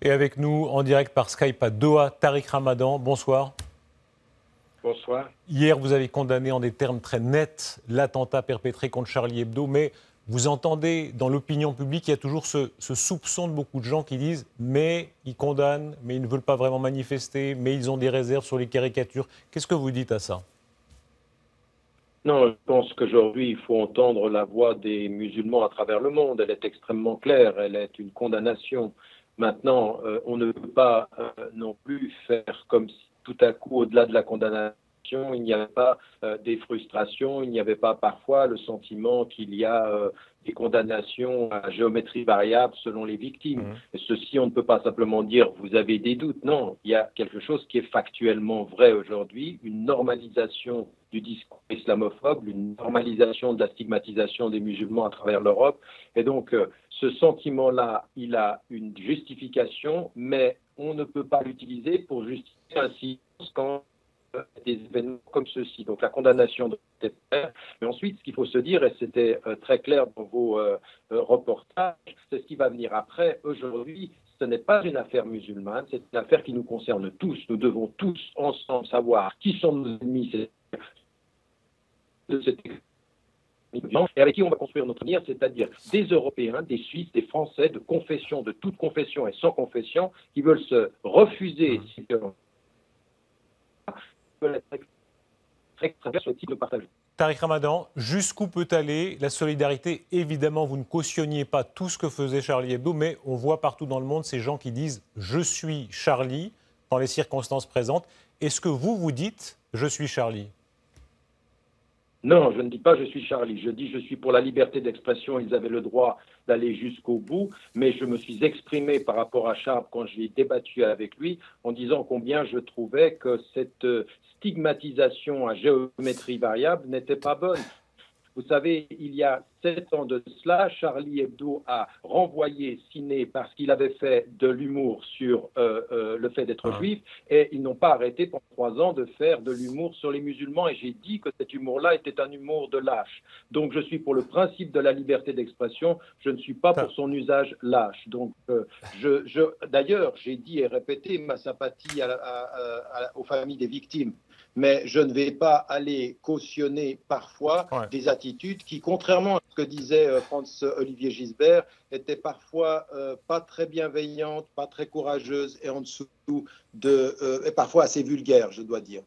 Et avec nous, en direct par Skype à Doha, Tariq Ramadan. Bonsoir. Bonsoir. Hier, vous avez condamné en des termes très nets l'attentat perpétré contre Charlie Hebdo, mais vous entendez dans l'opinion publique, il y a toujours ce soupçon de beaucoup de gens qui disent « mais ils condamnent, mais ils ne veulent pas vraiment manifester, mais ils ont des réserves sur les caricatures ». Qu'est-ce que vous dites à ça? Non, je pense qu'aujourd'hui, il faut entendre la voix des musulmans à travers le monde. Elle est extrêmement claire, elle est une condamnation. Maintenant, on ne peut pas non plus faire comme si tout à coup, au-delà de la condamnation, il n'y avait pas des frustrations, il n'y avait pas parfois le sentiment qu'il y a des condamnations à géométrie variable selon les victimes. Et ceci, on ne peut pas simplement dire vous avez des doutes. Non, il y a quelque chose qui est factuellement vrai aujourd'hui, une normalisation du discours islamophobe, une normalisation de la stigmatisation des musulmans à travers l'Europe. Et donc, ce sentiment-là, il a une justification, mais on ne peut pas l'utiliser pour justifier un silence quand des événements comme ceci. Donc la condamnation doit être faite. Mais ensuite, ce qu'il faut se dire, et c'était très clair dans vos reportages, c'est ce qui va venir après. Aujourd'hui, ce n'est pas une affaire musulmane, c'est une affaire qui nous concerne tous. Nous devons tous ensemble savoir qui sont nos ennemis de cette et avec qui on va construire notre avenir, c'est-à-dire des Européens, des Suisses, des Français, de confession, de toute confession et sans confession, qui veulent se refuser, veulent être extraits sur le type de partage. Tariq Ramadan, jusqu'où peut aller la solidarité? Évidemment, vous ne cautionniez pas tout ce que faisait Charlie Hebdo, mais on voit partout dans le monde ces gens qui disent « je suis Charlie » dans les circonstances présentes. Est-ce que vous dites « je suis Charlie » ? Non, je ne dis pas je suis Charlie, je dis je suis pour la liberté d'expression, ils avaient le droit d'aller jusqu'au bout, mais je me suis exprimé par rapport à Charles quand j'ai débattu avec lui en disant combien je trouvais que cette stigmatisation à géométrie variable n'était pas bonne. Vous savez, il y a 7 ans de cela, Charlie Hebdo a renvoyé Ciné parce qu'il avait fait de l'humour sur le fait d'être juif et ils n'ont pas arrêté pendant 3 ans de faire de l'humour sur les musulmans et j'ai dit que cet humour-là était un humour de lâche. Donc je suis pour le principe de la liberté d'expression, je ne suis pas pour son usage lâche. Donc d'ailleurs, j'ai dit et répété ma sympathie aux familles des victimes. Mais je ne vais pas aller cautionner parfois des attitudes qui, contrairement à ce que disait Franz-Olivier Gisbert, étaient parfois pas très bienveillantes, pas très courageuses et en dessous et parfois assez vulgaires, je dois dire.